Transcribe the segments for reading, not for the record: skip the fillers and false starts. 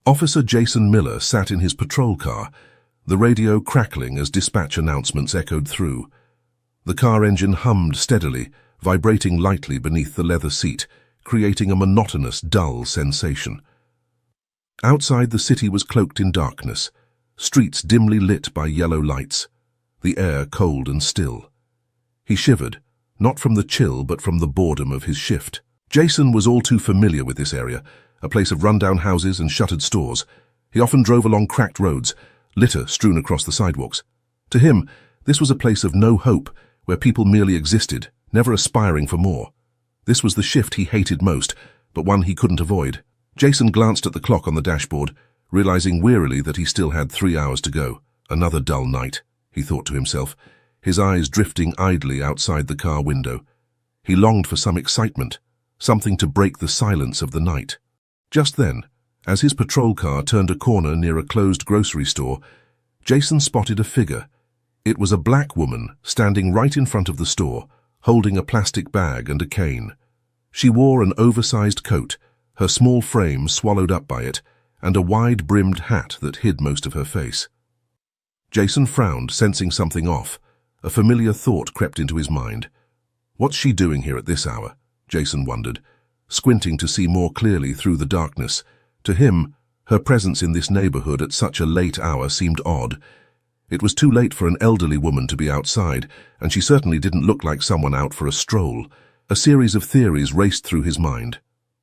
Officer Jason Miller sat in his patrol car, the radio crackling as dispatch announcements echoed through. The car engine hummed steadily, vibrating lightly beneath the leather seat, creating a monotonous, dull sensation. Outside, the city was cloaked in darkness, streets dimly lit by yellow lights, the air cold and still. He shivered, not from the chill but from the boredom of his shift. Jason was all too familiar with this area, a place of rundown houses and shuttered stores. He often drove along cracked roads, litter strewn across the sidewalks. To him, this was a place of no hope, where people merely existed, never aspiring for more. This was the shift he hated most, but one he couldn't avoid. Jason glanced at the clock on the dashboard, realizing wearily that he still had 3 hours to go. Another dull night, he thought to himself, his eyes drifting idly outside the car window. He longed for some excitement, something to break the silence of the night. Just then, as his patrol car turned a corner near a closed grocery store, Jason spotted a figure. It was a black woman standing right in front of the store, holding a plastic bag and a cane. She wore an oversized coat, her small frame swallowed up by it, and a wide-brimmed hat that hid most of her face. Jason frowned, sensing something off. A familiar thought crept into his mind. What's she doing here at this hour? Jason wondered, squinting to see more clearly through the darkness. To him, her presence in this neighborhood at such a late hour seemed odd. It was too late for an elderly woman to be outside, and she certainly didn't look like someone out for a stroll. A series of theories raced through his mind.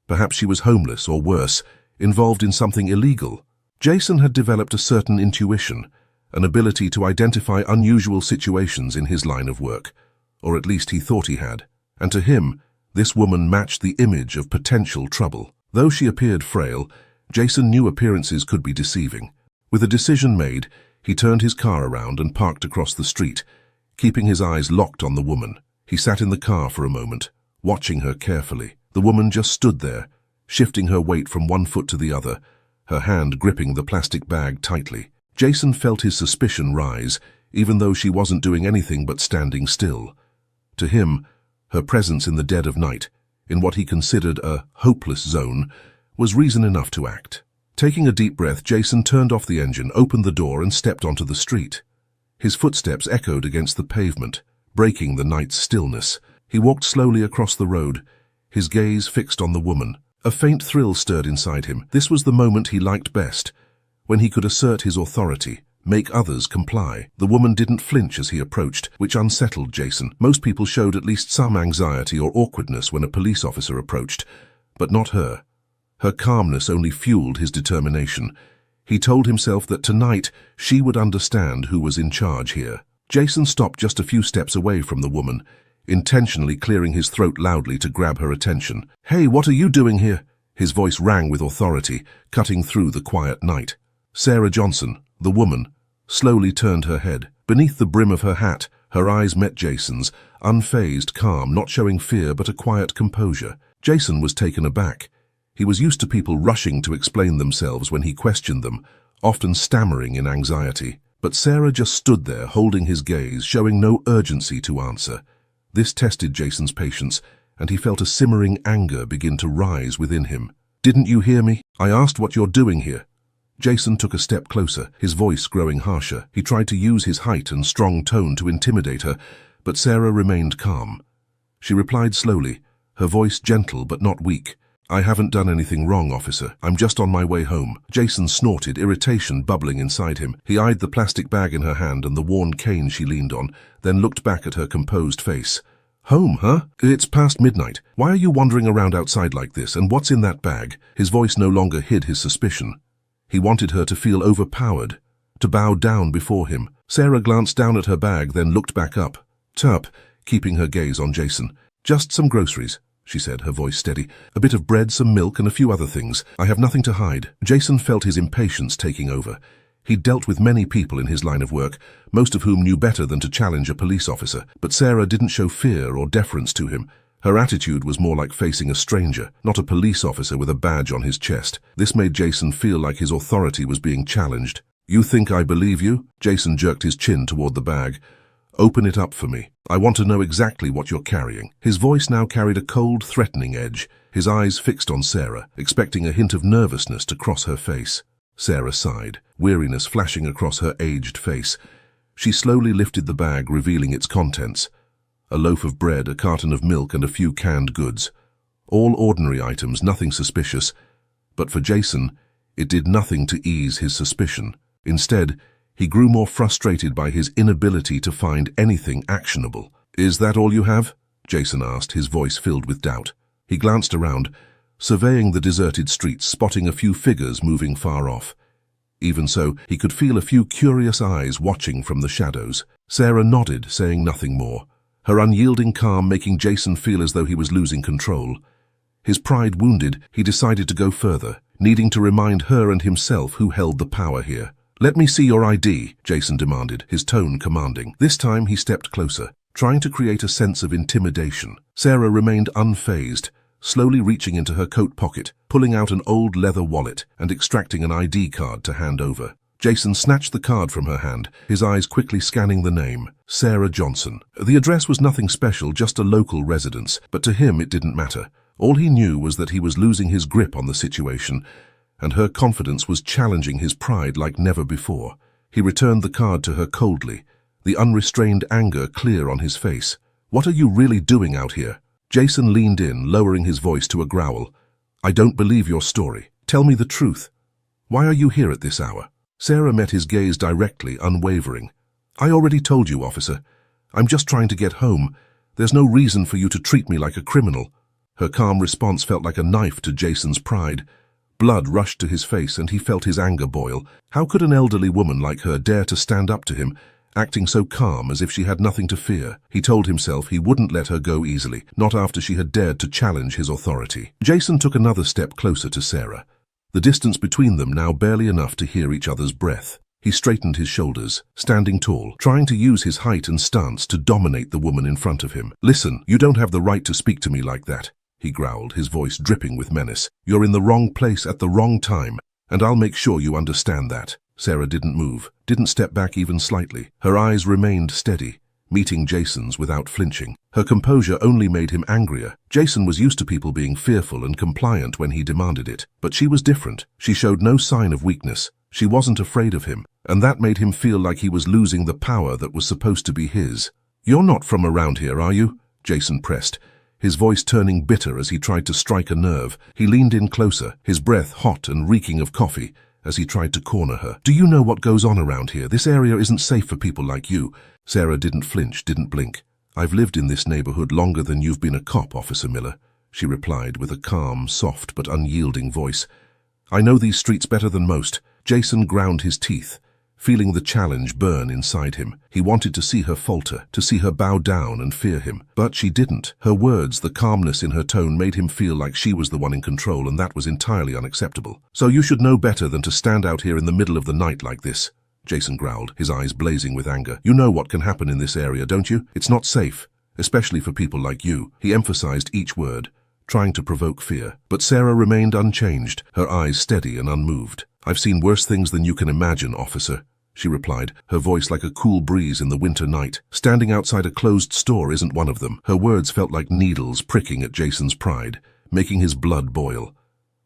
Perhaps she was homeless, or worse, involved in something illegal. Jason had developed a certain intuition, an ability to identify unusual situations in his line of work, or at least he thought he had. And to him, this woman matched the image of potential trouble. Though she appeared frail, Jason knew appearances could be deceiving. With a decision made, he turned his car around and parked across the street, keeping his eyes locked on the woman. He sat in the car for a moment, watching her carefully. The woman just stood there, shifting her weight from one foot to the other, her hand gripping the plastic bag tightly. Jason felt his suspicion rise, even though she wasn't doing anything but standing still. To him, her presence in the dead of night, in what he considered a hopeless zone, was reason enough to act. Taking a deep breath, Jason turned off the engine, opened the door, and stepped onto the street. His footsteps echoed against the pavement, breaking the night's stillness. He walked slowly across the road, his gaze fixed on the woman. A faint thrill stirred inside him. This was the moment he liked best, when he could assert his authority, make others comply. The woman didn't flinch as he approached, which unsettled Jason. Most people showed at least some anxiety or awkwardness when a police officer approached, but not her. Her calmness only fueled his determination. He told himself that tonight she would understand who was in charge here. Jason stopped just a few steps away from the woman, intentionally clearing his throat loudly to grab her attention. "Hey, what are you doing here?" His voice rang with authority, cutting through the quiet night. Sarah Johnson, the woman, slowly turned her head. Beneath the brim of her hat, her eyes met Jason's, unfazed, calm, not showing fear but a quiet composure. Jason was taken aback. He was used to people rushing to explain themselves when he questioned them, often stammering in anxiety. But Sarah just stood there, holding his gaze, showing no urgency to answer. This tested Jason's patience, and he felt a simmering anger begin to rise within him. "Didn't you hear me? I asked what you're doing here." Jason took a step closer, his voice growing harsher. He tried to use his height and strong tone to intimidate her, but Sarah remained calm. She replied slowly, her voice gentle but not weak. "I haven't done anything wrong, officer. I'm just on my way home." Jason snorted, irritation bubbling inside him. He eyed the plastic bag in her hand and the worn cane she leaned on, then looked back at her composed face. "Home, huh? It's past midnight. Why are you wandering around outside like this, and what's in that bag?" His voice no longer hid his suspicion. He wanted her to feel overpowered, to bow down before him. Sarah glanced down at her bag, then looked back up, keeping her gaze on Jason. "Just some groceries," she said, her voice steady. "A bit of bread, some milk, and a few other things. I have nothing to hide." Jason felt his impatience taking over. He'd dealt with many people in his line of work, most of whom knew better than to challenge a police officer. But Sarah didn't show fear or deference to him. Her attitude was more like facing a stranger, not a police officer with a badge on his chest. This made Jason feel like his authority was being challenged. "You think I believe you?" Jason jerked his chin toward the bag. "Open it up for me. I want to know exactly what you're carrying." His voice now carried a cold, threatening edge, his eyes fixed on Sarah, expecting a hint of nervousness to cross her face. Sarah sighed, weariness flashing across her aged face. She slowly lifted the bag, revealing its contents. A loaf of bread, a carton of milk, and a few canned goods. All ordinary items, nothing suspicious. But for Jason, it did nothing to ease his suspicion. Instead, he grew more frustrated by his inability to find anything actionable. "Is that all you have?" Jason asked, his voice filled with doubt. He glanced around, surveying the deserted streets, spotting a few figures moving far off. Even so, he could feel a few curious eyes watching from the shadows. Sarah nodded, saying nothing more, her unyielding calm making Jason feel as though he was losing control. His pride wounded, he decided to go further, needing to remind her and himself who held the power here. "Let me see your ID," Jason demanded, his tone commanding. This time he stepped closer, trying to create a sense of intimidation. Sarah remained unfazed, slowly reaching into her coat pocket, pulling out an old leather wallet and extracting an ID card to hand over. Jason snatched the card from her hand, his eyes quickly scanning the name, Sarah Johnson. The address was nothing special, just a local residence, but to him it didn't matter. All he knew was that he was losing his grip on the situation, and her confidence was challenging his pride like never before. He returned the card to her coldly, the unrestrained anger clear on his face. "What are you really doing out here?" Jason leaned in, lowering his voice to a growl. "I don't believe your story. Tell me the truth. Why are you here at this hour?" Sarah met his gaze directly, unwavering. "I already told you, officer. I'm just trying to get home. There's no reason for you to treat me like a criminal." Her calm response felt like a knife to Jason's pride. Blood rushed to his face and he felt his anger boil. How could an elderly woman like her dare to stand up to him, acting so calm as if she had nothing to fear? He told himself he wouldn't let her go easily, not after she had dared to challenge his authority. Jason took another step closer to Sarah, the distance between them now barely enough to hear each other's breath. He straightened his shoulders, standing tall, trying to use his height and stance to dominate the woman in front of him. "Listen, you don't have the right to speak to me like that," he growled, his voice dripping with menace. "You're in the wrong place at the wrong time, and I'll make sure you understand that." Sarah didn't move, didn't step back even slightly. Her eyes remained steady, meeting Jason's without flinching. Her composure only made him angrier. Jason was used to people being fearful and compliant when he demanded it, but she was different. She showed no sign of weakness. She wasn't afraid of him, and that made him feel like he was losing the power that was supposed to be his. "You're not from around here, are you?" Jason pressed, his voice turning bitter as he tried to strike a nerve. He leaned in closer, his breath hot and reeking of coffee, as he tried to corner her. "Do you know what goes on around here? This area isn't safe for people like you." Sarah didn't flinch, didn't blink. "I've lived in this neighborhood longer than you've been a cop, Officer Miller," she replied with a calm, soft but unyielding voice. "I know these streets better than most." Jason ground his teeth, feeling the challenge burn inside him. He wanted to see her falter, to see her bow down and fear him. But she didn't. Her words, the calmness in her tone, made him feel like she was the one in control, and that was entirely unacceptable. "So you should know better than to stand out here in the middle of the night like this," Jason growled, his eyes blazing with anger. "You know what can happen in this area, don't you? It's not safe, especially for people like you." He emphasized each word, trying to provoke fear. But Sarah remained unchanged, her eyes steady and unmoved. "I've seen worse things than you can imagine, officer," she replied, her voice like a cool breeze in the winter night. "Standing outside a closed store isn't one of them." Her words felt like needles pricking at Jason's pride, making his blood boil.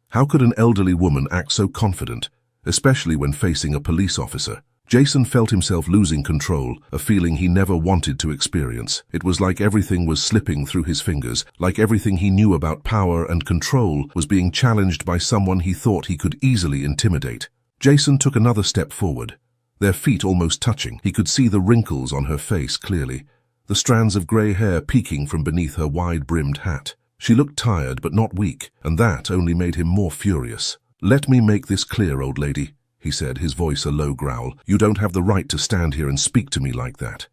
How could an elderly woman act so confident, especially when facing a police officer? Jason felt himself losing control, a feeling he never wanted to experience. It was like everything was slipping through his fingers, like everything he knew about power and control was being challenged by someone he thought he could easily intimidate. Jason took another step forward, their feet almost touching. He could see the wrinkles on her face clearly, the strands of grey hair peeking from beneath her wide-brimmed hat. She looked tired but not weak, and that only made him more furious. "Let me make this clear, old lady," he said, his voice a low growl. "You don't have the right to stand here and speak to me like that.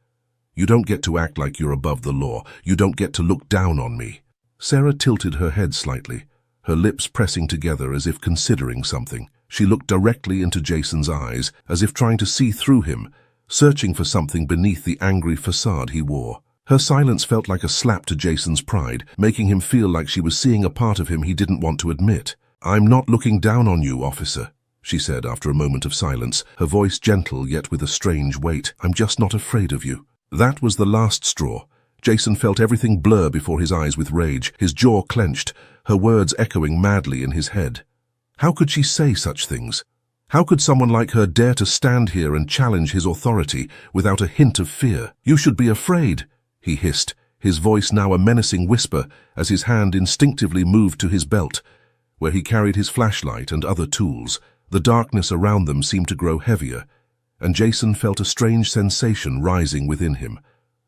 You don't get to act like you're above the law. You don't get to look down on me." Sarah tilted her head slightly, her lips pressing together as if considering something. She looked directly into Jason's eyes, as if trying to see through him, searching for something beneath the angry facade he wore. Her silence felt like a slap to Jason's pride, making him feel like she was seeing a part of him he didn't want to admit. "I'm not looking down on you, officer," she said after a moment of silence, her voice gentle yet with a strange weight. "I'm just not afraid of you." That was the last straw. Jason felt everything blur before his eyes with rage, his jaw clenched, her words echoing madly in his head. How could she say such things? How could someone like her dare to stand here and challenge his authority without a hint of fear? "You should be afraid," he hissed, his voice now a menacing whisper as his hand instinctively moved to his belt, where he carried his flashlight and other tools. The darkness around them seemed to grow heavier, and Jason felt a strange sensation rising within him,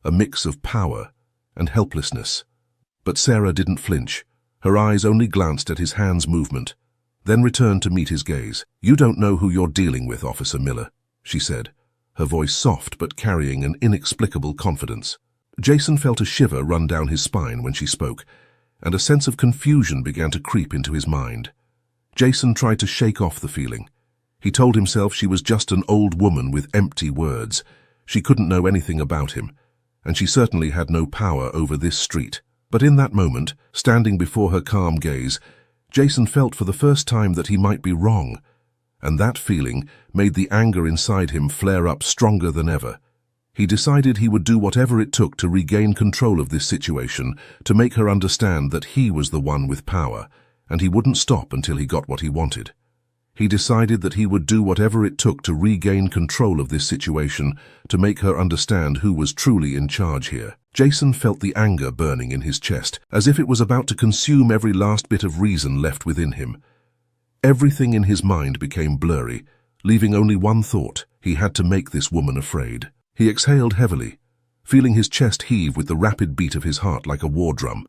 a mix of power and helplessness. But Sarah didn't flinch. Her eyes only glanced at his hand's movement, then returned to meet his gaze. "You don't know who you're dealing with, Officer Miller," she said, her voice soft but carrying an inexplicable confidence. Jason felt a shiver run down his spine when she spoke, and a sense of confusion began to creep into his mind. Jason tried to shake off the feeling. He told himself she was just an old woman with empty words. She couldn't know anything about him, and she certainly had no power over this street. But in that moment, standing before her calm gaze, Jason felt for the first time that he might be wrong, and that feeling made the anger inside him flare up stronger than ever. He decided he would do whatever it took to regain control of this situation, to make her understand that he was the one with power, and he wouldn't stop until he got what he wanted. He decided that he would do whatever it took to regain control of this situation, to make her understand who was truly in charge here. Jason felt the anger burning in his chest, as if it was about to consume every last bit of reason left within him. Everything in his mind became blurry, leaving only one thought: he had to make this woman afraid. He exhaled heavily, feeling his chest heave with the rapid beat of his heart like a war drum.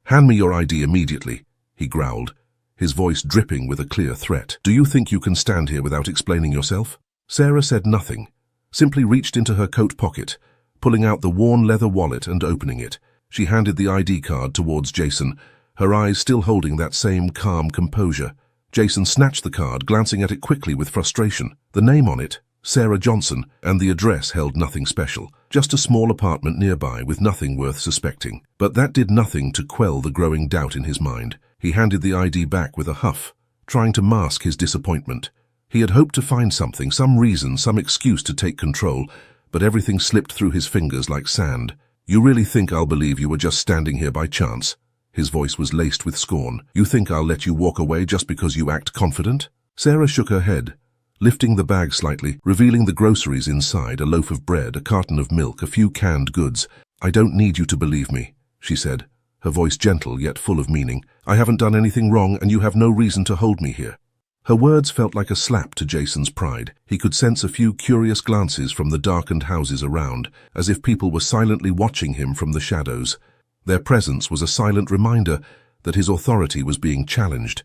"Hand me your ID immediately," he growled, his voice dripping with a clear threat. "Do you think you can stand here without explaining yourself?" Sarah said nothing, simply reached into her coat pocket, pulling out the worn leather wallet and opening it. She handed the ID card towards Jason, her eyes still holding that same calm composure. Jason snatched the card, glancing at it quickly with frustration. The name on it, Sarah Johnson, and the address held nothing special, just a small apartment nearby with nothing worth suspecting. But that did nothing to quell the growing doubt in his mind. He handed the ID back with a huff, trying to mask his disappointment. He had hoped to find something, some reason, some excuse to take control, but everything slipped through his fingers like sand. "You really think I'll believe you were just standing here by chance?" His voice was laced with scorn. "You think I'll let you walk away just because you act confident?" Sarah shook her head, lifting the bag slightly, revealing the groceries inside: a loaf of bread, a carton of milk, a few canned goods. "I don't need you to believe me," she said, her voice gentle yet full of meaning. "I haven't done anything wrong, and you have no reason to hold me here." Her words felt like a slap to Jason's pride. He could sense a few curious glances from the darkened houses around, as if people were silently watching him from the shadows. Their presence was a silent reminder that his authority was being challenged,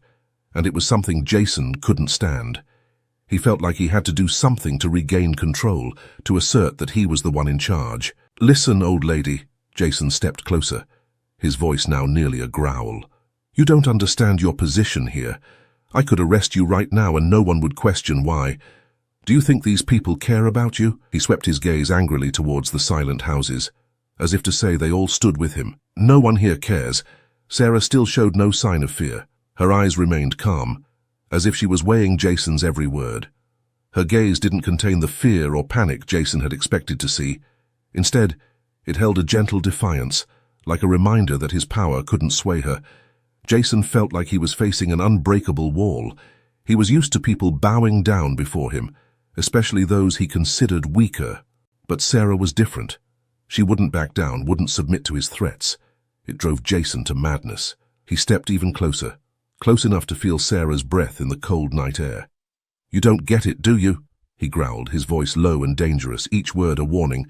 and it was something Jason couldn't stand. He felt like he had to do something to regain control, to assert that he was the one in charge. "Listen, old lady." Jason stepped closer, his voice now nearly a growl. "You don't understand your position here. I could arrest you right now and no one would question why. Do you think these people care about you?" He swept his gaze angrily towards the silent houses, as if to say they all stood with him. "No one here cares." Sarah still showed no sign of fear. Her eyes remained calm, as if she was weighing Jason's every word. Her gaze didn't contain the fear or panic Jason had expected to see. Instead, it held a gentle defiance, like a reminder that his power couldn't sway her. Jason felt like he was facing an unbreakable wall. He was used to people bowing down before him, especially those he considered weaker. But Sarah was different. She wouldn't back down, wouldn't submit to his threats. It drove Jason to madness. He stepped even closer, close enough to feel Sarah's breath in the cold night air. "You don't get it, do you?" he growled, his voice low and dangerous, each word a warning.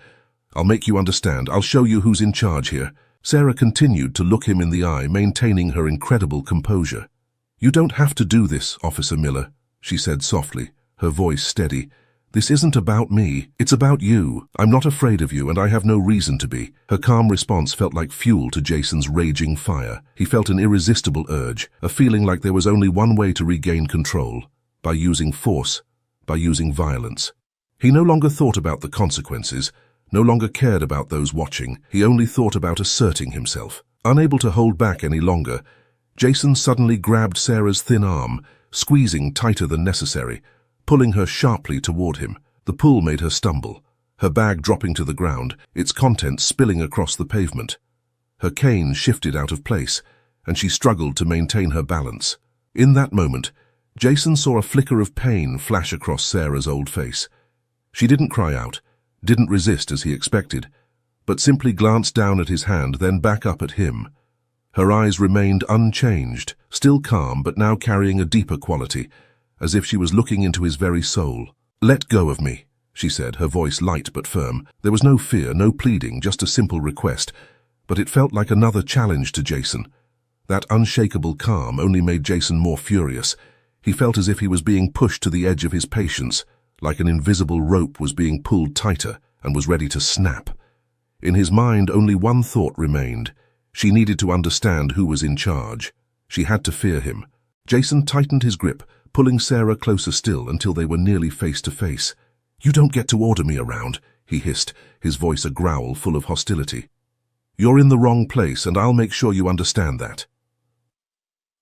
"I'll make you understand. I'll show you who's in charge here." Sarah continued to look him in the eye, maintaining her incredible composure. "You don't have to do this, Officer Miller," she said softly, her voice steady. "This isn't about me. It's about you. I'm not afraid of you, and I have no reason to be." Her calm response felt like fuel to Jason's raging fire. He felt an irresistible urge, a feeling like there was only one way to regain control: by using force, by using violence. He no longer thought about the consequences, no longer cared about those watching. He only thought about asserting himself. Unable to hold back any longer, Jason suddenly grabbed Sarah's thin arm, squeezing tighter than necessary, pulling her sharply toward him. The pull made her stumble, her bag dropping to the ground, its contents spilling across the pavement. Her cane shifted out of place, and she struggled to maintain her balance. In that moment, Jason saw a flicker of pain flash across Sarah's old face. She didn't cry out, didn't resist as he expected, but simply glanced down at his hand, then back up at him. Her eyes remained unchanged, still calm but now carrying a deeper quality, as if she was looking into his very soul. "Let go of me," she said, her voice light but firm. There was no fear, no pleading, just a simple request, but it felt like another challenge to Jason. That unshakable calm only made Jason more furious. He felt as if he was being pushed to the edge of his patience, like an invisible rope was being pulled tighter and was ready to snap. In his mind, only one thought remained. She needed to understand who was in charge. She had to fear him. Jason tightened his grip, pulling Sarah closer still until they were nearly face to face. "You don't get to order me around," he hissed, his voice a growl full of hostility. "You're in the wrong place, and I'll make sure you understand that."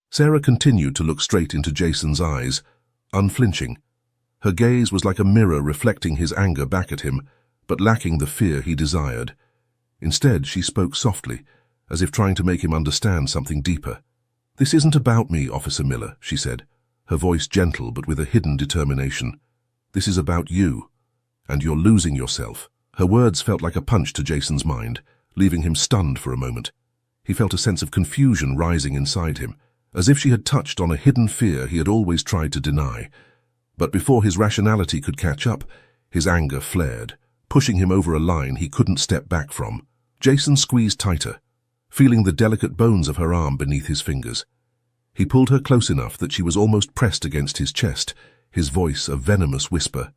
Sarah continued to look straight into Jason's eyes, unflinching. Her gaze was like a mirror reflecting his anger back at him, but lacking the fear he desired. Instead, she spoke softly, as if trying to make him understand something deeper. "This isn't about me, Officer Miller," she said, her voice gentle but with a hidden determination. "This is about you, and you're losing yourself." Her words felt like a punch to Jason's mind, leaving him stunned for a moment. He felt a sense of confusion rising inside him, as if she had touched on a hidden fear he had always tried to deny. But before his rationality could catch up, his anger flared, pushing him over a line he couldn't step back from. Jason squeezed tighter, feeling the delicate bones of her arm beneath his fingers. He pulled her close enough that she was almost pressed against his chest, his voice a venomous whisper.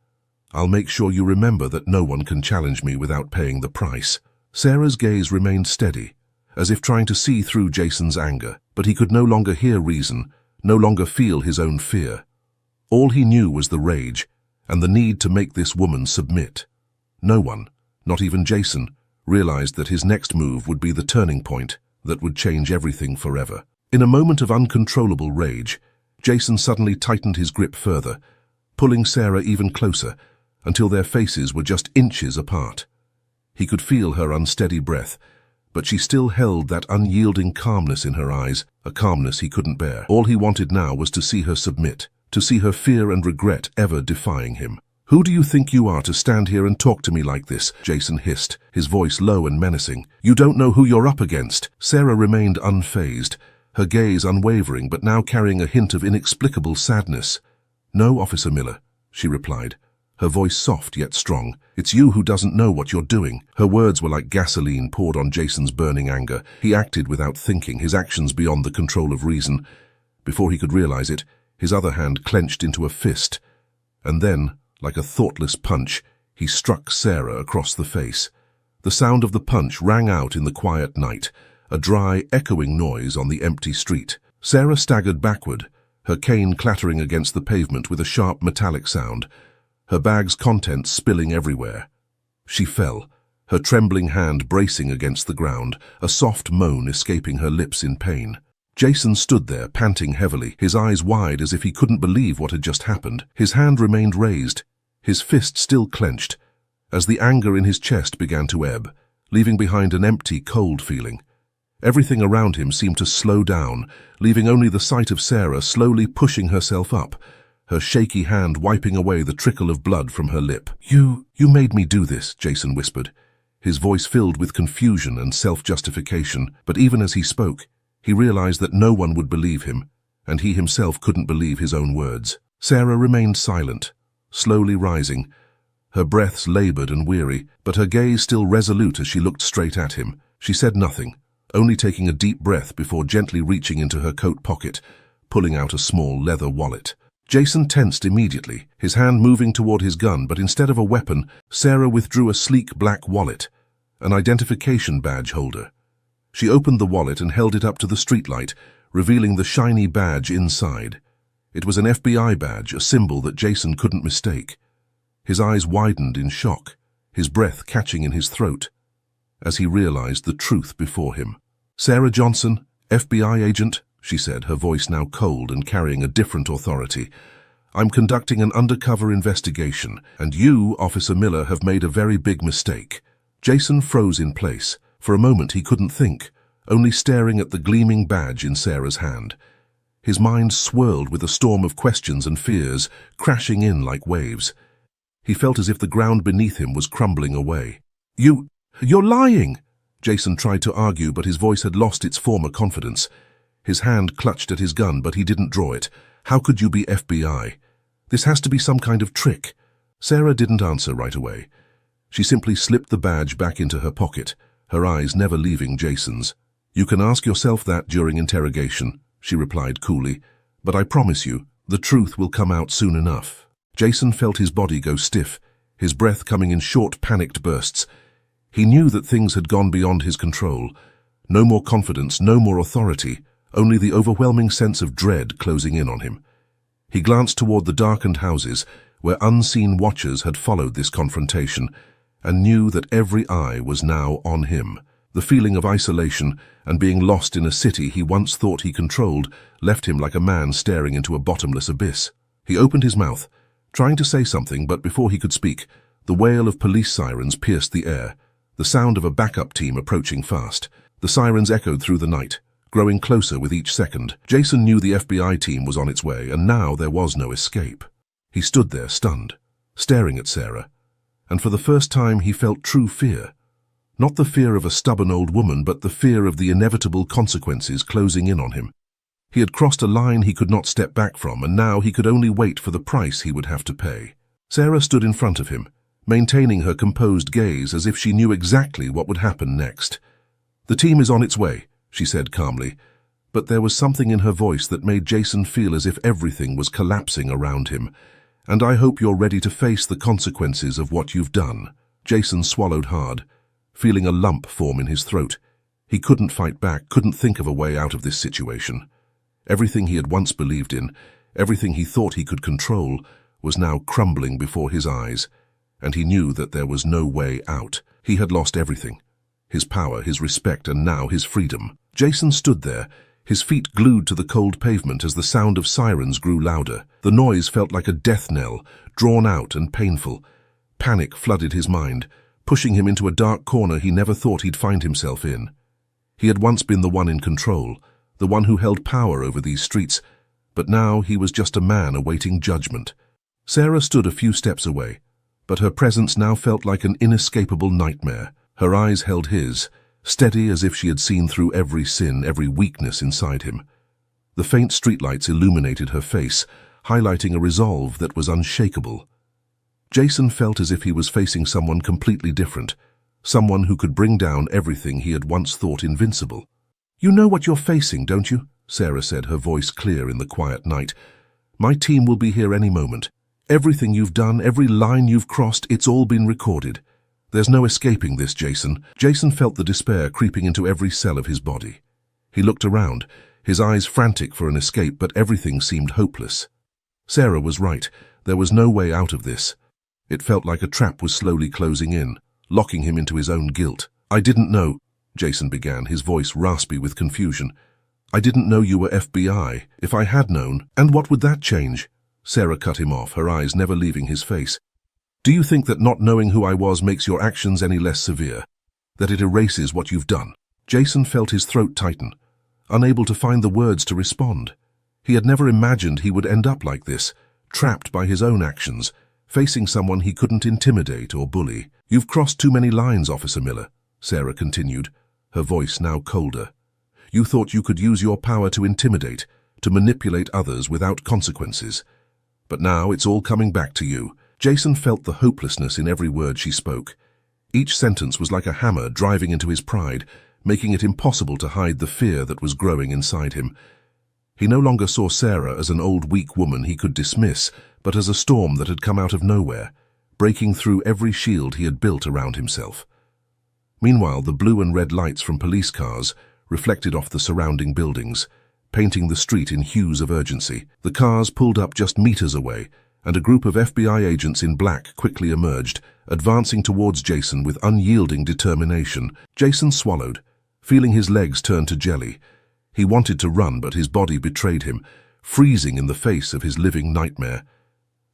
"I'll make sure you remember that no one can challenge me without paying the price." Sarah's gaze remained steady, as if trying to see through Jason's anger, but he could no longer hear reason, no longer feel his own fear. All he knew was the rage, and the need to make this woman submit. No one, not even Jason, realized that his next move would be the turning point that would change everything forever. In a moment of uncontrollable rage, Jason suddenly tightened his grip further, pulling Sarah even closer, until their faces were just inches apart. He could feel her unsteady breath, but she still held that unyielding calmness in her eyes, a calmness he couldn't bear. All he wanted now was to see her submit, to see her fear and regret ever defying him. "Who do you think you are to stand here and talk to me like this?" Jason hissed, his voice low and menacing. "You don't know who you're up against." Sarah remained unfazed, her gaze unwavering but now carrying a hint of inexplicable sadness. "No, Officer Miller," she replied, her voice soft yet strong. "It's you who doesn't know what you're doing." Her words were like gasoline poured on Jason's burning anger. He acted without thinking, his actions beyond the control of reason. Before he could realize it, his other hand clenched into a fist, and then, like a thoughtless punch, he struck Sarah across the face. The sound of the punch rang out in the quiet night, a dry, echoing noise on the empty street. Sarah staggered backward, her cane clattering against the pavement with a sharp metallic sound, her bag's contents spilling everywhere. She fell, her trembling hand bracing against the ground, a soft moan escaping her lips in pain. Jason stood there, panting heavily, his eyes wide as if he couldn't believe what had just happened. His hand remained raised, his fist still clenched, as the anger in his chest began to ebb, leaving behind an empty, cold feeling. Everything around him seemed to slow down, leaving only the sight of Sarah slowly pushing herself up, her shaky hand wiping away the trickle of blood from her lip. You made me do this," Jason whispered, his voice filled with confusion and self-justification. But even as he spoke, he realized that no one would believe him, and he himself couldn't believe his own words. Sarah remained silent, slowly rising, her breaths labored and weary, but her gaze still resolute as she looked straight at him. She said nothing, only taking a deep breath before gently reaching into her coat pocket, pulling out a small leather wallet. Jason tensed immediately, his hand moving toward his gun, but instead of a weapon, Sarah withdrew a sleek black wallet, an identification badge holder. She opened the wallet and held it up to the streetlight, revealing the shiny badge inside. It was an FBI badge, a symbol that Jason couldn't mistake. His eyes widened in shock, his breath catching in his throat, as he realized the truth before him. "Sarah Johnson, FBI agent," she said, her voice now cold and carrying a different authority. "I'm conducting an undercover investigation, and you, Officer Miller, have made a very big mistake." Jason froze in place. For a moment he couldn't think, only staring at the gleaming badge in Sarah's hand. His mind swirled with a storm of questions and fears, crashing in like waves. He felt as if the ground beneath him was crumbling away. You're lying! Jason tried to argue, but his voice had lost its former confidence. His hand clutched at his gun, but he didn't draw it. How could you be FBI? This has to be some kind of trick. Sarah didn't answer right away. She simply slipped the badge back into her pocket, her eyes never leaving Jason's. You can ask yourself that during interrogation, she replied coolly, but I promise you, the truth will come out soon enough. Jason felt his body go stiff, his breath coming in short, panicked bursts. He knew that things had gone beyond his control. No more confidence, no more authority, only the overwhelming sense of dread closing in on him. He glanced toward the darkened houses, where unseen watchers had followed this confrontation, and knew that every eye was now on him. The feeling of isolation and being lost in a city he once thought he controlled left him like a man staring into a bottomless abyss. He opened his mouth, trying to say something, but before he could speak, the wail of police sirens pierced the air, the sound of a backup team approaching fast. The sirens echoed through the night, growing closer with each second. Jason knew the FBI team was on its way, and now there was no escape. He stood there, stunned, staring at Sarah, and for the first time he felt true fear. Not the fear of a stubborn old woman, but the fear of the inevitable consequences closing in on him. He had crossed a line he could not step back from, and now he could only wait for the price he would have to pay. Sarah stood in front of him, maintaining her composed gaze as if she knew exactly what would happen next. The team is on its way, she said calmly, but there was something in her voice that made Jason feel as if everything was collapsing around him. And I hope you're ready to face the consequences of what you've done. Jason swallowed hard, feeling a lump form in his throat. He couldn't fight back, couldn't think of a way out of this situation. Everything he had once believed in, everything he thought he could control, was now crumbling before his eyes, and he knew that there was no way out. He had lost everything. His power, his respect, and now his freedom. Jason stood there, his feet glued to the cold pavement as the sound of sirens grew louder. The noise felt like a death knell, drawn out and painful. Panic flooded his mind, pushing him into a dark corner he never thought he'd find himself in. He had once been the one in control, the one who held power over these streets, but now he was just a man awaiting judgment. Sarah stood a few steps away, but her presence now felt like an inescapable nightmare. Her eyes held his, steady as if she had seen through every sin, every weakness inside him. The faint streetlights illuminated her face, highlighting a resolve that was unshakable. Jason felt as if he was facing someone completely different, someone who could bring down everything he had once thought invincible. You know what you're facing, don't you? Sarah said, her voice clear in the quiet night. My team will be here any moment. Everything you've done, every line you've crossed, it's all been recorded. There's no escaping this, Jason. Jason felt the despair creeping into every cell of his body. He looked around, his eyes frantic for an escape, but everything seemed hopeless. Sarah was right. There was no way out of this. It felt like a trap was slowly closing in, locking him into his own guilt. I didn't know, Jason began, his voice raspy with confusion. I didn't know you were FBI. If I had known, and what would that change? Sarah cut him off, her eyes never leaving his face. Do you think that not knowing who I was makes your actions any less severe? That it erases what you've done? Jason felt his throat tighten, unable to find the words to respond. He had never imagined he would end up like this, trapped by his own actions, facing someone he couldn't intimidate or bully. You've crossed too many lines, Officer Miller, Sarah continued, her voice now colder. You thought you could use your power to intimidate, to manipulate others without consequences. But now it's all coming back to you. Jason felt the hopelessness in every word she spoke. Each sentence was like a hammer driving into his pride, making it impossible to hide the fear that was growing inside him. He no longer saw Sarah as an old, weak woman he could dismiss, but as a storm that had come out of nowhere, breaking through every shield he had built around himself. Meanwhile, the blue and red lights from police cars reflected off the surrounding buildings, painting the street in hues of urgency. The cars pulled up just meters away, and a group of FBI agents in black quickly emerged, advancing towards Jason with unyielding determination. Jason swallowed, feeling his legs turn to jelly. He wanted to run, but his body betrayed him, freezing in the face of his living nightmare.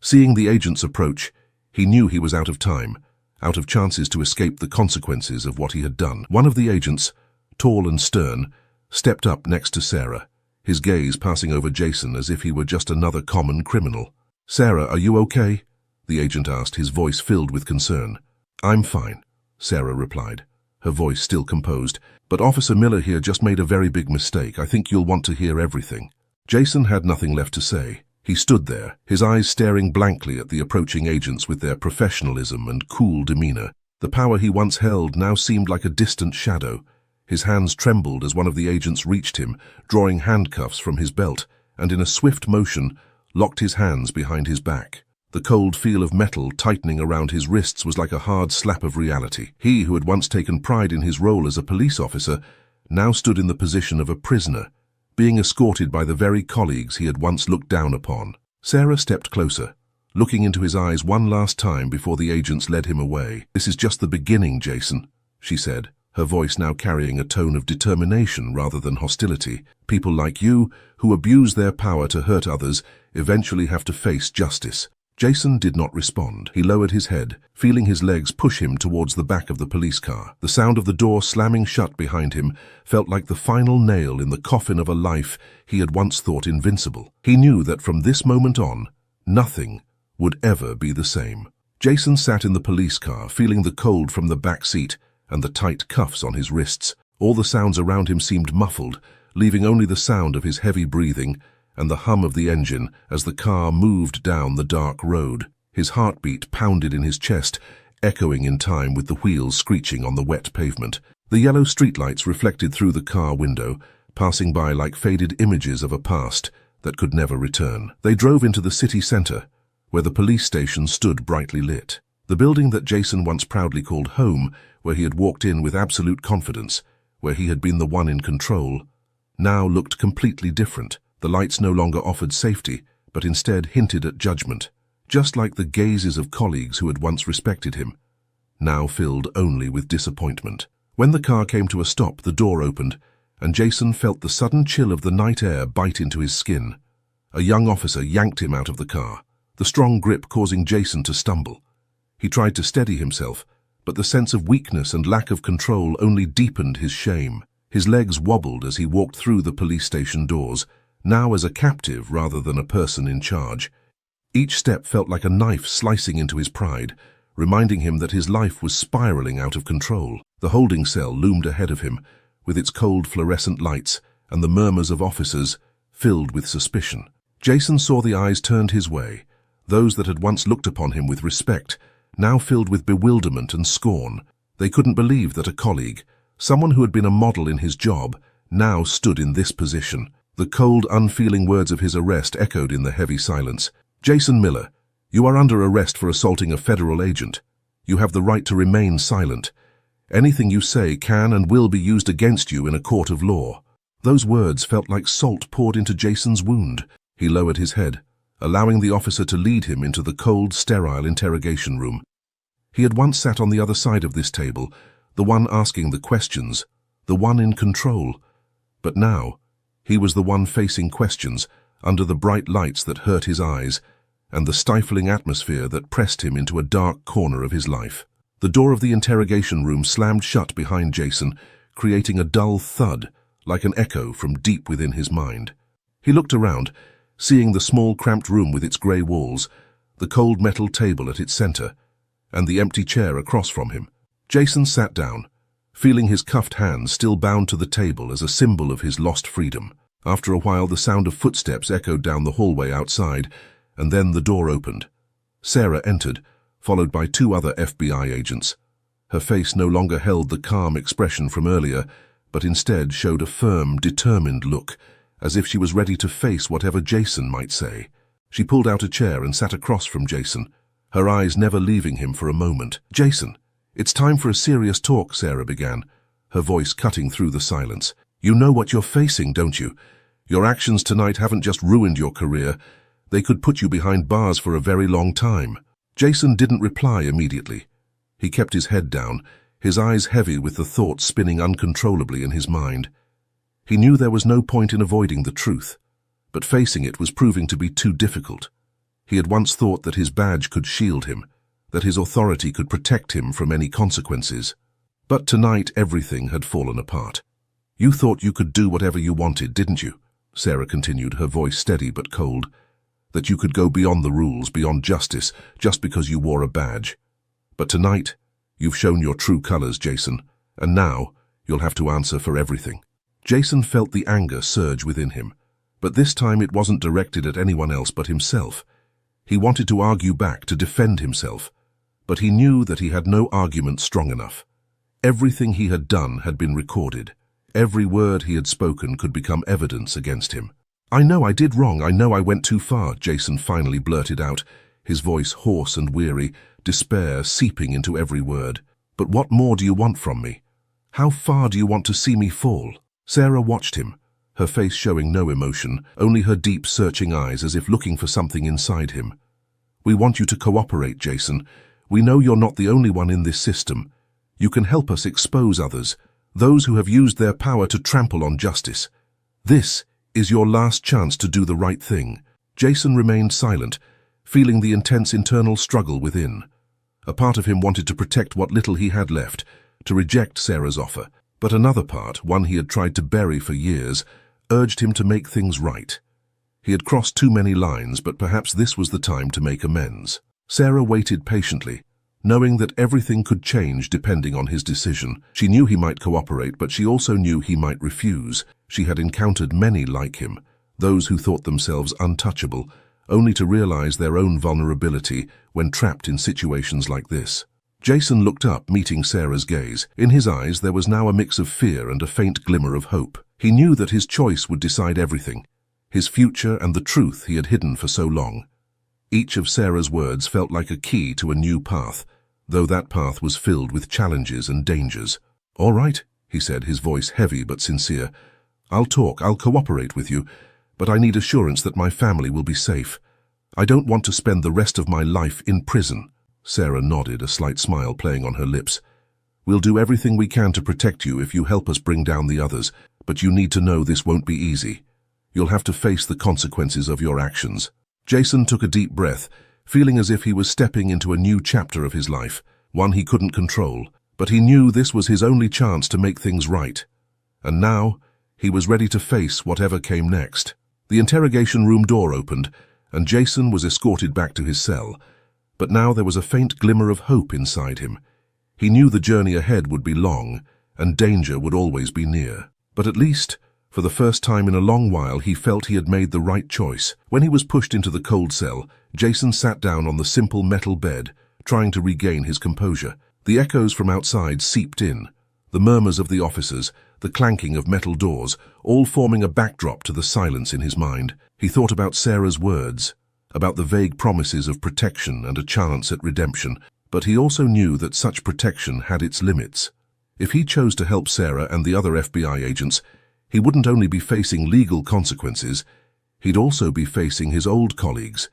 Seeing the agents approach, he knew he was out of time, out of chances to escape the consequences of what he had done. One of the agents, tall and stern, stepped up next to Sarah, his gaze passing over Jason as if he were just another common criminal. "Sarah, are you okay?" the agent asked, his voice filled with concern. "I'm fine," Sarah replied, her voice still composed. "But Officer Miller here just made a very big mistake. I think you'll want to hear everything." Jason had nothing left to say. He stood there, his eyes staring blankly at the approaching agents with their professionalism and cool demeanor. The power he once held now seemed like a distant shadow. His hands trembled as one of the agents reached him, drawing handcuffs from his belt, and in a swift motion, locked his hands behind his back. The cold feel of metal tightening around his wrists was like a hard slap of reality. He, who had once taken pride in his role as a police officer, now stood in the position of a prisoner, being escorted by the very colleagues he had once looked down upon. Sarah stepped closer, looking into his eyes one last time before the agents led him away. "This is just the beginning, Jason," she said, her voice now carrying a tone of determination rather than hostility. "People like you, who abuse their power to hurt others, eventually have to face justice." Jason did not respond. He lowered his head, feeling his legs push him towards the back of the police car. The sound of the door slamming shut behind him felt like the final nail in the coffin of a life he had once thought invincible. He knew that from this moment on, nothing would ever be the same. Jason sat in the police car, feeling the cold from the back seat and the tight cuffs on his wrists. All the sounds around him seemed muffled, leaving only the sound of his heavy breathing and the hum of the engine as the car moved down the dark road. His heartbeat pounded in his chest, echoing in time with the wheels screeching on the wet pavement. The yellow streetlights reflected through the car window, passing by like faded images of a past that could never return. They drove into the city center, where the police station stood brightly lit. The building that Jason once proudly called home, where he had walked in with absolute confidence, where he had been the one in control, now looked completely different. The lights no longer offered safety, but instead hinted at judgment, just like the gazes of colleagues who had once respected him, now filled only with disappointment. When the car came to a stop, the door opened, and Jason felt the sudden chill of the night air bite into his skin. A young officer yanked him out of the car, the strong grip causing Jason to stumble. He tried to steady himself, but the sense of weakness and lack of control only deepened his shame. His legs wobbled as he walked through the police station doors, now as a captive rather than a person in charge. Each step felt like a knife slicing into his pride, reminding him that his life was spiraling out of control. The holding cell loomed ahead of him, with its cold fluorescent lights and the murmurs of officers filled with suspicion. Jason saw the eyes turned his way, those that had once looked upon him with respect, now filled with bewilderment and scorn. They couldn't believe that a colleague, someone who had been a model in his job, now stood in this position. The cold, unfeeling words of his arrest echoed in the heavy silence. "Jason Miller, you are under arrest for assaulting a federal agent. You have the right to remain silent. Anything you say can and will be used against you in a court of law." Those words felt like salt poured into Jason's wound. He lowered his head, allowing the officer to lead him into the cold, sterile interrogation room. He had once sat on the other side of this table, the one asking the questions, the one in control. But now, he was the one facing questions under the bright lights that hurt his eyes and the stifling atmosphere that pressed him into a dark corner of his life. The door of the interrogation room slammed shut behind Jason, creating a dull thud, like an echo from deep within his mind. He looked around, seeing the small cramped room with its grey walls, the cold metal table at its center, and the empty chair across from him. Jason sat down, feeling his cuffed hands still bound to the table as a symbol of his lost freedom. After a while, the sound of footsteps echoed down the hallway outside, and then the door opened. Sarah entered, followed by two other FBI agents. Her face no longer held the calm expression from earlier, but instead showed a firm, determined look, as if she was ready to face whatever Jason might say. She pulled out a chair and sat across from Jason, her eyes never leaving him for a moment. "Jason, it's time for a serious talk," Sarah began, her voice cutting through the silence. "You know what you're facing, don't you? Your actions tonight haven't just ruined your career. They could put you behind bars for a very long time." Jason didn't reply immediately. He kept his head down, his eyes heavy with the thoughts spinning uncontrollably in his mind. He knew there was no point in avoiding the truth, but facing it was proving to be too difficult. He had once thought that his badge could shield him, that his authority could protect him from any consequences. But tonight everything had fallen apart. "You thought you could do whatever you wanted, didn't you?" Sarah continued, her voice steady but cold. That you could go beyond the rules, beyond justice, just because you wore a badge. But tonight, you've shown your true colors, Jason, and now you'll have to answer for everything. Jason felt the anger surge within him, but this time it wasn't directed at anyone else but himself. He wanted to argue back, to defend himself, but he knew that he had no argument strong enough. Everything he had done had been recorded. Every word he had spoken could become evidence against him. "I know I did wrong. I know I went too far," Jason finally blurted out, his voice hoarse and weary, despair seeping into every word. "But what more do you want from me? How far do you want to see me fall?" Sarah watched him, her face showing no emotion, only her deep, searching eyes as if looking for something inside him. "We want you to cooperate, Jason. We know you're not the only one in this system. You can help us expose others, those who have used their power to trample on justice. This is your last chance to do the right thing." Jason remained silent, feeling the intense internal struggle within. A part of him wanted to protect what little he had left, to reject Sarah's offer, but another part, one he had tried to bury for years, urged him to make things right. He had crossed too many lines, but perhaps this was the time to make amends. Sarah waited patiently, knowing that everything could change depending on his decision. She knew he might cooperate, but she also knew he might refuse. She had encountered many like him, those who thought themselves untouchable, only to realize their own vulnerability when trapped in situations like this. Jason looked up, meeting Sarah's gaze. In his eyes there was now a mix of fear and a faint glimmer of hope. He knew that his choice would decide everything, his future and the truth he had hidden for so long. Each of Sarah's words felt like a key to a new path, though that path was filled with challenges and dangers. "All right," he said, his voice heavy but sincere. "I'll talk, I'll cooperate with you, but I need assurance that my family will be safe. I don't want to spend the rest of my life in prison." Sarah nodded, a slight smile playing on her lips. "We'll do everything we can to protect you if you help us bring down the others, but you need to know this won't be easy. You'll have to face the consequences of your actions." Jason took a deep breath, feeling as if he was stepping into a new chapter of his life, one he couldn't control, but he knew this was his only chance to make things right. And now, he was ready to face whatever came next. The interrogation room door opened, and Jason was escorted back to his cell. But now there was a faint glimmer of hope inside him. He knew the journey ahead would be long, and danger would always be near. But at least, for the first time in a long while, he felt he had made the right choice. When he was pushed into the cold cell, Jason sat down on the simple metal bed, trying to regain his composure. The echoes from outside seeped in, the murmurs of the officers, the clanking of metal doors, all forming a backdrop to the silence in his mind. He thought about Sarah's words, about the vague promises of protection and a chance at redemption, but he also knew that such protection had its limits. If he chose to help Sarah and the other FBI agents, he wouldn't only be facing legal consequences, he'd also be facing his old colleagues,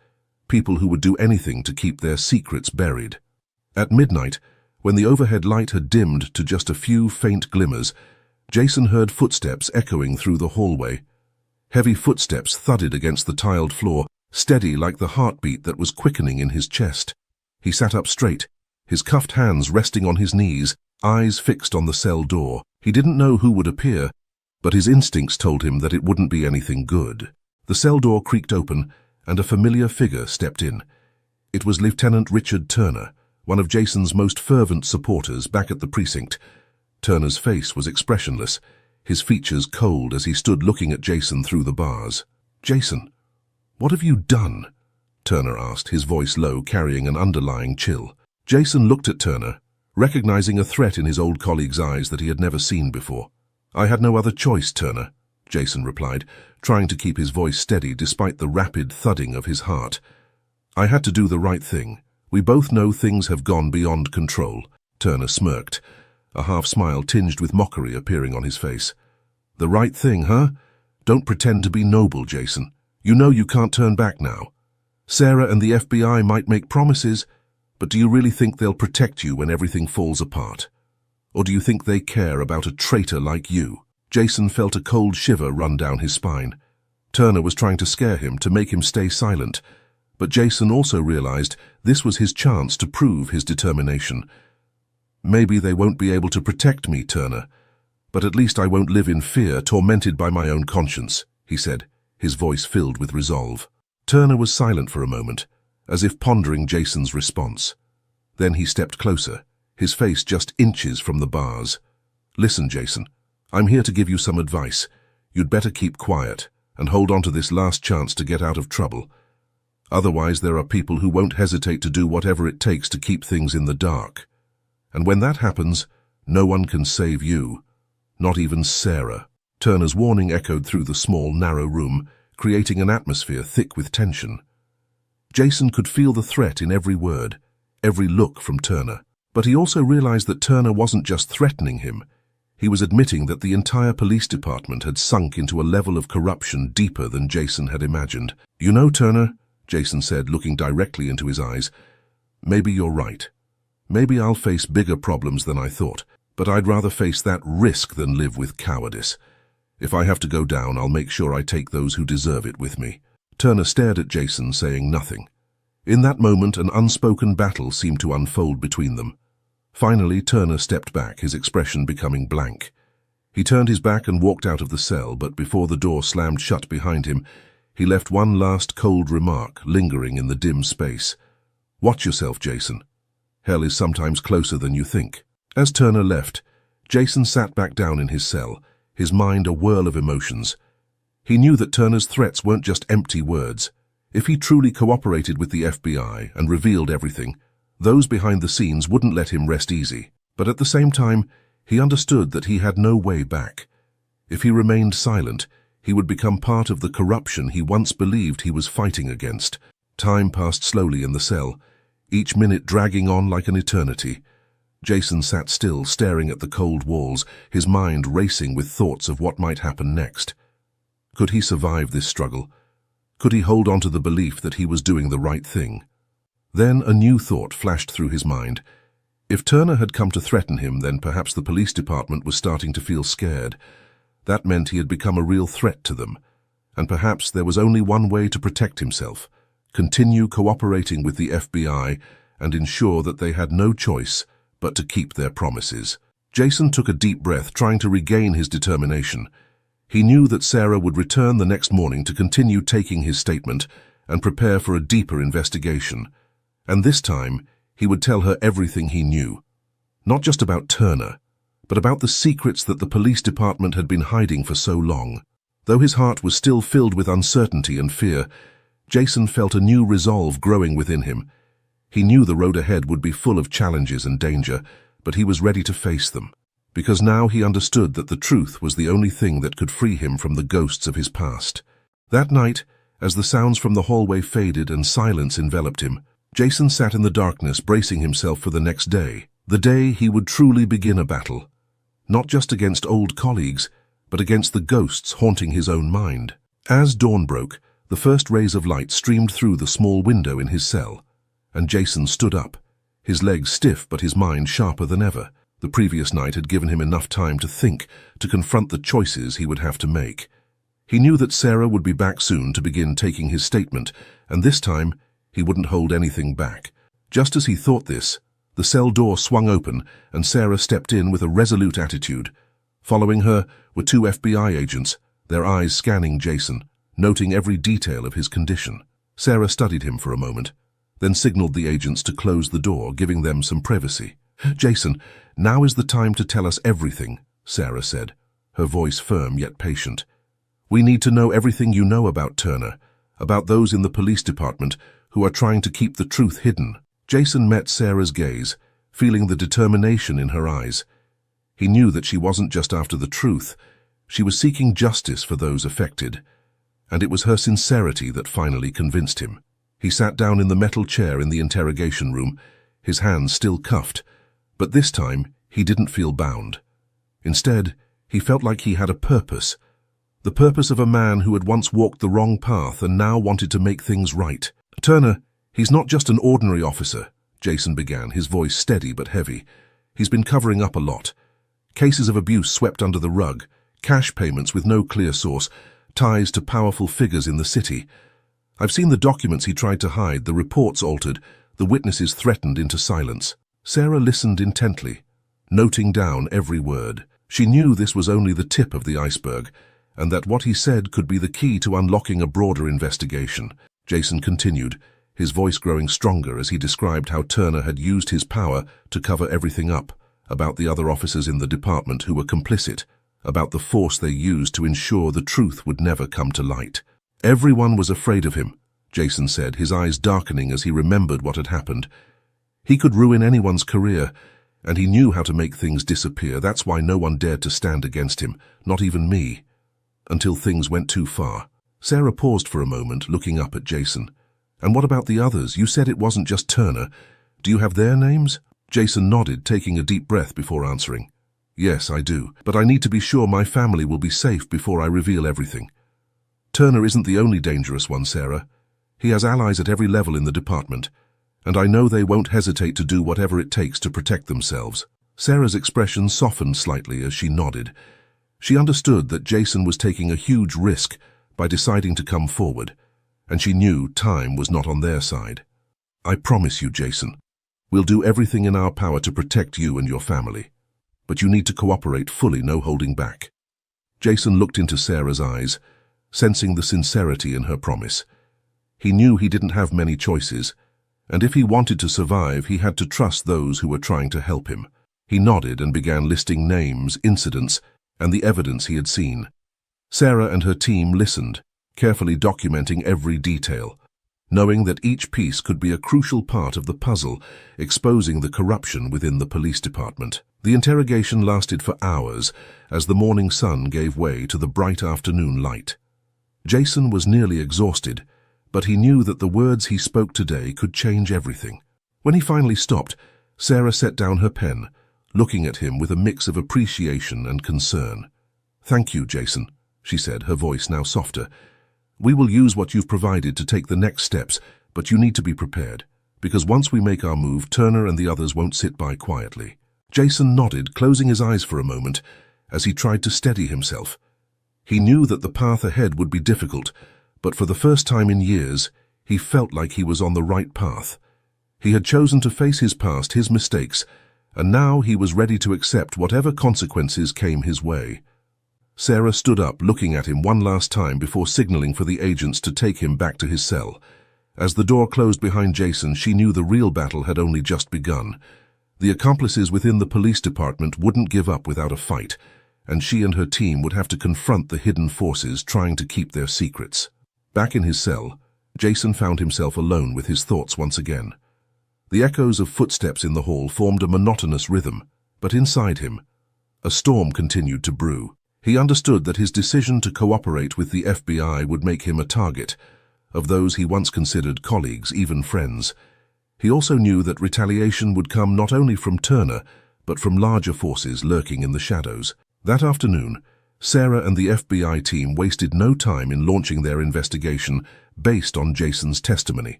people who would do anything to keep their secrets buried. At midnight, when the overhead light had dimmed to just a few faint glimmers, Jason heard footsteps echoing through the hallway. Heavy footsteps thudded against the tiled floor, steady like the heartbeat that was quickening in his chest. He sat up straight, his cuffed hands resting on his knees, eyes fixed on the cell door. He didn't know who would appear, but his instincts told him that it wouldn't be anything good. The cell door creaked open, and a familiar figure stepped in. It was Lieutenant Richard Turner, one of Jason's most fervent supporters back at the precinct. Turner's face was expressionless, his features cold as he stood looking at Jason through the bars. "Jason, what have you done?" Turner asked, his voice low, carrying an underlying chill. Jason looked at Turner, recognizing a threat in his old colleague's eyes that he had never seen before. "I had no other choice, Turner," Jason replied, trying to keep his voice steady despite the rapid thudding of his heart. "I had to do the right thing. We both know things have gone beyond control." Turner smirked, a half-smile tinged with mockery appearing on his face. "The right thing, huh? Don't pretend to be noble, Jason. You know you can't turn back now. Sarah and the FBI might make promises, but do you really think they'll protect you when everything falls apart? Or do you think they care about a traitor like you?" Jason felt a cold shiver run down his spine. Turner was trying to scare him, to make him stay silent, but Jason also realized this was his chance to prove his determination. "Maybe they won't be able to protect me, Turner, but at least I won't live in fear, tormented by my own conscience," he said, his voice filled with resolve. Turner was silent for a moment, as if pondering Jason's response. Then he stepped closer, his face just inches from the bars. "Listen, Jason, I'm here to give you some advice. You'd better keep quiet and hold on to this last chance to get out of trouble. Otherwise, there are people who won't hesitate to do whatever it takes to keep things in the dark. And when that happens, no one can save you, not even Sarah." Turner's warning echoed through the small, narrow room, creating an atmosphere thick with tension. Jason could feel the threat in every word, every look from Turner. But he also realized that Turner wasn't just threatening him. He was admitting that the entire police department had sunk into a level of corruption deeper than Jason had imagined. "You know, Turner," Jason said, looking directly into his eyes, "maybe you're right. Maybe I'll face bigger problems than I thought, but I'd rather face that risk than live with cowardice. If I have to go down, I'll make sure I take those who deserve it with me." Turner stared at Jason, saying nothing. In that moment, an unspoken battle seemed to unfold between them. Finally, Turner stepped back, his expression becoming blank. He turned his back and walked out of the cell, but before the door slammed shut behind him, he left one last cold remark lingering in the dim space. "Watch yourself, Jason. Hell is sometimes closer than you think." As Turner left, Jason sat back down in his cell, his mind a whirl of emotions. He knew that Turner's threats weren't just empty words. If he truly cooperated with the FBI and revealed everything, those behind the scenes wouldn't let him rest easy. But at the same time, he understood that he had no way back. If he remained silent, he would become part of the corruption he once believed he was fighting against. Time passed slowly in the cell, each minute dragging on like an eternity. Jason sat still, staring at the cold walls, his mind racing with thoughts of what might happen next. Could he survive this struggle? Could he hold on to the belief that he was doing the right thing? Then a new thought flashed through his mind. If Turner had come to threaten him, then perhaps the police department was starting to feel scared. That meant he had become a real threat to them. And perhaps there was only one way to protect himself: continue cooperating with the FBI and ensure that they had no choice but to keep their promises. Jason took a deep breath, trying to regain his determination. He knew that Sarah would return the next morning to continue taking his statement and prepare for a deeper investigation. And this time, he would tell her everything he knew. Not just about Turner, but about the secrets that the police department had been hiding for so long. Though his heart was still filled with uncertainty and fear, Jason felt a new resolve growing within him. He knew the road ahead would be full of challenges and danger, but he was ready to face them. Because now he understood that the truth was the only thing that could free him from the ghosts of his past. That night, as the sounds from the hallway faded and silence enveloped him, Jason sat in the darkness, bracing himself for the next day. The day he would truly begin a battle. Not just against old colleagues, but against the ghosts haunting his own mind. As dawn broke, the first rays of light streamed through the small window in his cell, and Jason stood up, his legs stiff but his mind sharper than ever. The previous night had given him enough time to think, to confront the choices he would have to make. He knew that Sarah would be back soon to begin taking his statement, and this time he wouldn't hold anything back. Just as he thought this, the cell door swung open and Sarah stepped in with a resolute attitude. Following her were two FBI agents, their eyes scanning Jason, noting every detail of his condition. Sarah studied him for a moment, then signaled the agents to close the door, giving them some privacy. "Jason, now is the time to tell us everything," Sarah said, her voice firm yet patient. "We need to know everything you know about Turner, about those in the police department who are trying to keep the truth hidden." Jason met Sarah's gaze, feeling the determination in her eyes. He knew that she wasn't just after the truth, she was seeking justice for those affected, and it was her sincerity that finally convinced him. He sat down in the metal chair in the interrogation room, his hands still cuffed, but this time he didn't feel bound. Instead, he felt like he had a purpose, the purpose of a man who had once walked the wrong path and now wanted to make things right. "Turner, he's not just an ordinary officer," Jason began, his voice steady but heavy. "He's been covering up a lot. Cases of abuse swept under the rug, cash payments with no clear source, ties to powerful figures in the city. I've seen the documents he tried to hide, the reports altered, the witnesses threatened into silence." Sarah listened intently, noting down every word. She knew this was only the tip of the iceberg, and that what he said could be the key to unlocking a broader investigation. Jason continued, his voice growing stronger as he described how Turner had used his power to cover everything up, about the other officers in the department who were complicit, about the force they used to ensure the truth would never come to light. Everyone was afraid of him, Jason said, his eyes darkening as he remembered what had happened. He could ruin anyone's career, and he knew how to make things disappear. That's why no one dared to stand against him, not even me. Until things went too far. Sarah paused for a moment, looking up at Jason. And what about the others? You said it wasn't just Turner. Do you have their names? Jason nodded, taking a deep breath before answering. Yes, I do, but I need to be sure my family will be safe before I reveal everything. Turner isn't the only dangerous one, Sarah. He has allies at every level in the department, and I know they won't hesitate to do whatever it takes to protect themselves. Sarah's expression softened slightly as she nodded. She understood that Jason was taking a huge risk by deciding to come forward, and she knew time was not on their side. I promise you, Jason, we'll do everything in our power to protect you and your family, but you need to cooperate fully, no holding back. Jason looked into Sarah's eyes, sensing the sincerity in her promise. He knew he didn't have many choices, and if he wanted to survive, he had to trust those who were trying to help him. He nodded and began listing names, incidents, and the evidence he had seen. Sarah and her team listened, carefully documenting every detail, knowing that each piece could be a crucial part of the puzzle, exposing the corruption within the police department. The interrogation lasted for hours as the morning sun gave way to the bright afternoon light. Jason was nearly exhausted, but he knew that the words he spoke today could change everything. When he finally stopped, Sarah set down her pen, looking at him with a mix of appreciation and concern. "Thank you, Jason," she said, her voice now softer. "We will use what you've provided to take the next steps, but you need to be prepared, because once we make our move, Turner and the others won't sit by quietly." Jason nodded, closing his eyes for a moment, as he tried to steady himself. He knew that the path ahead would be difficult, but for the first time in years, he felt like he was on the right path. He had chosen to face his past, his mistakes, and now he was ready to accept whatever consequences came his way. Sarah stood up, looking at him one last time before signaling for the agents to take him back to his cell. As the door closed behind Jason, she knew the real battle had only just begun. The accomplices within the police department wouldn't give up without a fight, and she and her team would have to confront the hidden forces trying to keep their secrets. Back in his cell, Jason found himself alone with his thoughts once again. The echoes of footsteps in the hall formed a monotonous rhythm, but inside him, a storm continued to brew. He understood that his decision to cooperate with the FBI would make him a target of those he once considered colleagues, even friends. He also knew that retaliation would come not only from Turner, but from larger forces lurking in the shadows. That afternoon, Sarah and the FBI team wasted no time in launching their investigation based on Jason's testimony.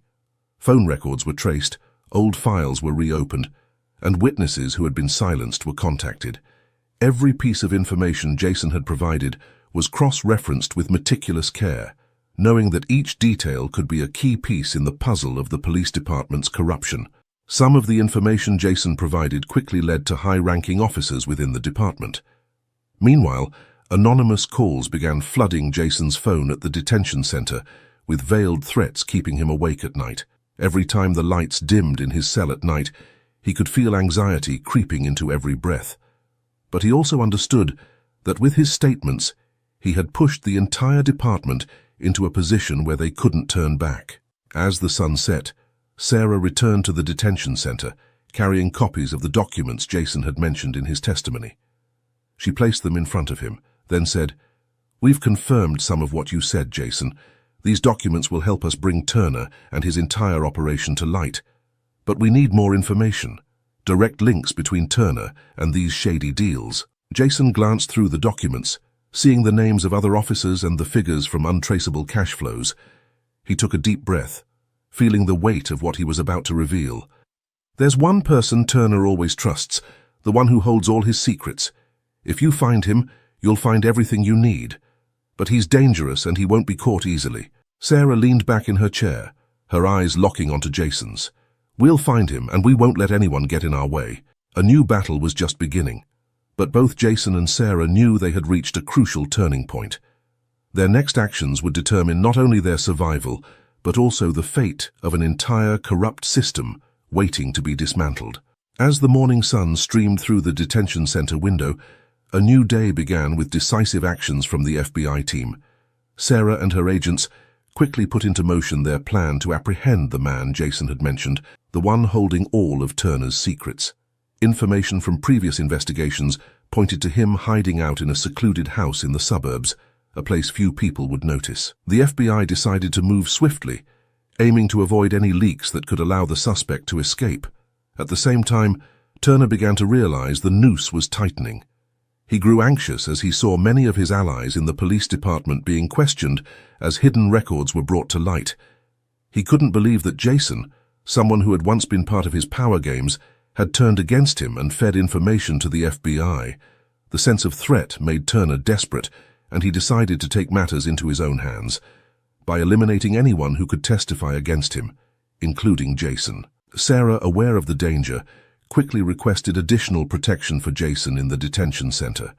Phone records were traced, old files were reopened, and witnesses who had been silenced were contacted. Every piece of information Jason had provided was cross-referenced with meticulous care, knowing that each detail could be a key piece in the puzzle of the police department's corruption. Some of the information Jason provided quickly led to high-ranking officers within the department. Meanwhile, anonymous calls began flooding Jason's phone at the detention center, with veiled threats keeping him awake at night. Every time the lights dimmed in his cell at night, he could feel anxiety creeping into every breath. But he also understood that with his statements, he had pushed the entire department into a position where they couldn't turn back. As the sun set, Sarah returned to the detention center, carrying copies of the documents Jason had mentioned in his testimony. She placed them in front of him, then said, "We've confirmed some of what you said, Jason. These documents will help us bring Turner and his entire operation to light. But we need more information, direct links between Turner and these shady deals." Jason glanced through the documents, seeing the names of other officers and the figures from untraceable cash flows. He took a deep breath, feeling the weight of what he was about to reveal. "There's one person Turner always trusts, the one who holds all his secrets. If you find him, you'll find everything you need. But he's dangerous and he won't be caught easily." Sarah leaned back in her chair, her eyes locking onto Jason's. "We'll find him, and we won't let anyone get in our way." A new battle was just beginning, but both Jason and Sarah knew they had reached a crucial turning point. Their next actions would determine not only their survival, but also the fate of an entire corrupt system waiting to be dismantled. As the morning sun streamed through the detention center window, a new day began with decisive actions from the FBI team. Sarah and her agents quickly put into motion their plan to apprehend the man Jason had mentioned, the one holding all of Turner's secrets. Information from previous investigations pointed to him hiding out in a secluded house in the suburbs, a place few people would notice. The FBI decided to move swiftly, aiming to avoid any leaks that could allow the suspect to escape. At the same time, Turner began to realize the noose was tightening. He grew anxious as he saw many of his allies in the police department being questioned as hidden records were brought to light. He couldn't believe that Jason, someone who had once been part of his power games, had turned against him and fed information to the FBI. The sense of threat made Turner desperate, and he decided to take matters into his own hands by eliminating anyone who could testify against him, including Jason. Sarah, aware of the danger, quickly requested additional protection for Jason in the detention center.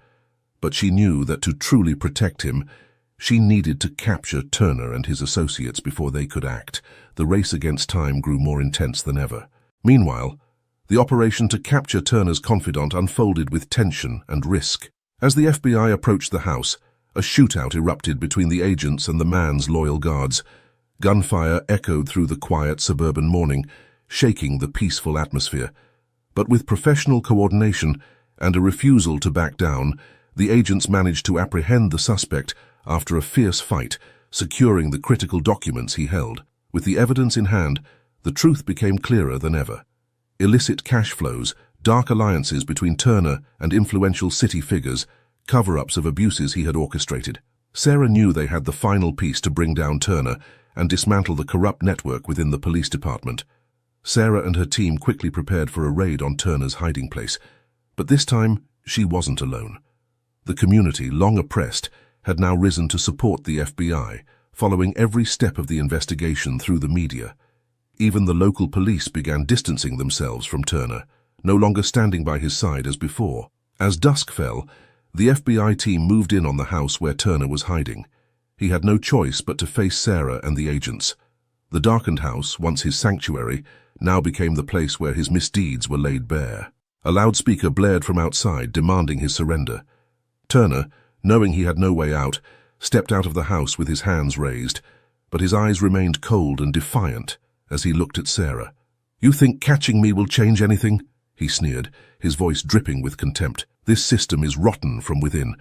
But she knew that to truly protect him, she needed to capture Turner and his associates before they could act. The race against time grew more intense than ever. Meanwhile, the operation to capture Turner's confidant unfolded with tension and risk. As the FBI approached the house, a shootout erupted between the agents and the man's loyal guards. Gunfire echoed through the quiet suburban morning, shaking the peaceful atmosphere. But with professional coordination and a refusal to back down, the agents managed to apprehend the suspect after a fierce fight, securing the critical documents he held. With the evidence in hand, the truth became clearer than ever. Illicit cash flows, dark alliances between Turner and influential city figures, cover-ups of abuses he had orchestrated. Sarah knew they had the final piece to bring down Turner and dismantle the corrupt network within the police department. Sarah and her team quickly prepared for a raid on Turner's hiding place. But this time, she wasn't alone. The community, long oppressed, had now risen to support the FBI, following every step of the investigation through the media. Even the local police began distancing themselves from Turner, no longer standing by his side as before. As dusk fell, the FBI team moved in on the house where Turner was hiding. He had no choice but to face Sarah and the agents. The darkened house, once his sanctuary, now became the place where his misdeeds were laid bare. A loudspeaker blared from outside, demanding his surrender. Turner, knowing he had no way out, stepped out of the house with his hands raised, but his eyes remained cold and defiant as he looked at Sarah. "You think catching me will change anything?" he sneered, his voice dripping with contempt. "This system is rotten from within.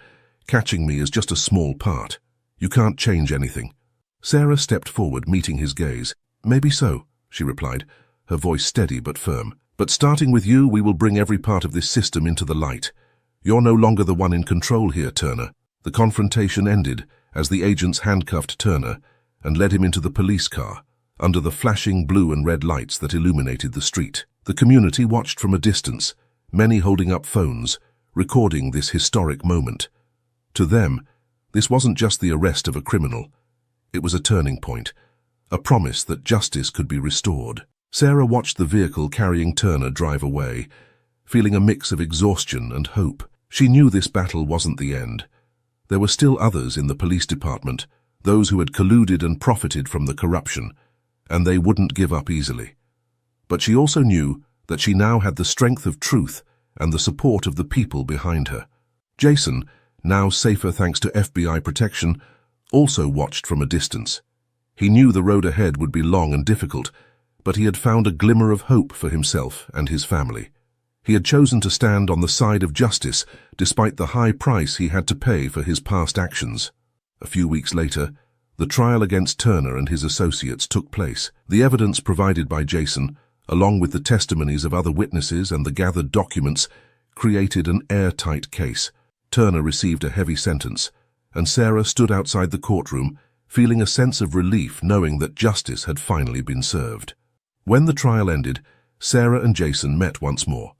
Catching me is just a small part. You can't change anything." Sarah stepped forward, meeting his gaze. "Maybe so," she replied, her voice steady but firm. "But starting with you, we will bring every part of this system into the light. You're no longer the one in control here, Turner." The confrontation ended as the agents handcuffed Turner and led him into the police car, under the flashing blue and red lights that illuminated the street. The community watched from a distance, many holding up phones, recording this historic moment. To them, this wasn't just the arrest of a criminal. It was a turning point, a promise that justice could be restored. Sarah watched the vehicle carrying Turner drive away, feeling a mix of exhaustion and hope. She knew this battle wasn't the end. There were still others in the police department, those who had colluded and profited from the corruption, and they wouldn't give up easily. But she also knew that she now had the strength of truth and the support of the people behind her. Jason, now safer thanks to FBI protection, also watched from a distance. He knew the road ahead would be long and difficult, but he had found a glimmer of hope for himself and his family. He had chosen to stand on the side of justice despite the high price he had to pay for his past actions. A few weeks later, the trial against Turner and his associates took place. The evidence provided by Jason, along with the testimonies of other witnesses and the gathered documents, created an airtight case. Turner received a heavy sentence, and Sarah stood outside the courtroom, feeling a sense of relief knowing that justice had finally been served. When the trial ended, Sarah and Jason met once more.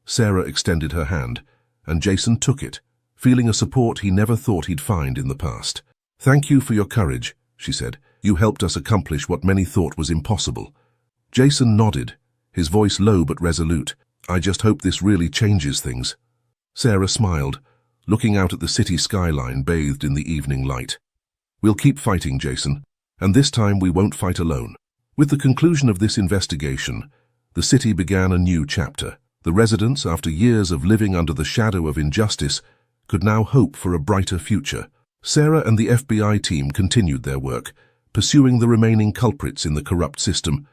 Sarah extended her hand, and Jason took it, feeling a support he never thought he'd find in the past. "Thank you for your courage," she said. "You helped us accomplish what many thought was impossible." Jason nodded, his voice low but resolute. "I just hope this really changes things." Sarah smiled, looking out at the city skyline bathed in the evening light. We'll keep fighting, Jason, and this time we won't fight alone. With the conclusion of this investigation, the city began a new chapter. The residents, after years of living under the shadow of injustice, could now hope for a brighter future. Sarah and the FBI team continued their work, pursuing the remaining culprits in the corrupt system,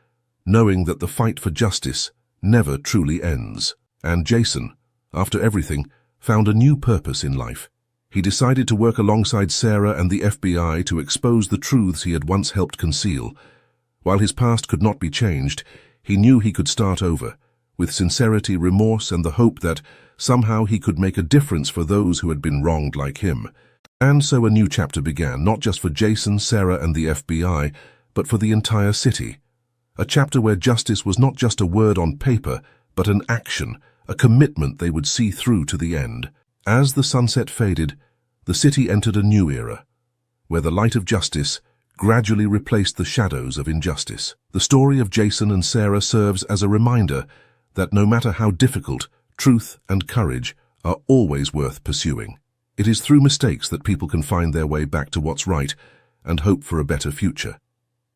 knowing that the fight for justice never truly ends. And Jason, after everything, found a new purpose in life. He decided to work alongside Sarah and the FBI to expose the truths he had once helped conceal. While his past could not be changed, he knew he could start over, with sincerity, remorse, and the hope that somehow he could make a difference for those who had been wronged like him. And so a new chapter began, not just for Jason, Sarah, and the FBI, but for the entire city. A chapter where justice was not just a word on paper, but an action, a commitment they would see through to the end. As the sunset faded, the city entered a new era, where the light of justice gradually replaced the shadows of injustice. The story of Jason and Sarah serves as a reminder that no matter how difficult, truth and courage are always worth pursuing. It is through mistakes that people can find their way back to what's right and hope for a better future.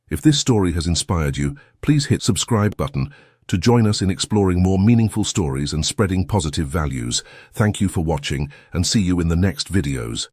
If this story has inspired you, please hit subscribe button to join us in exploring more meaningful stories and spreading positive values. Thank you for watching, and see you in the next videos.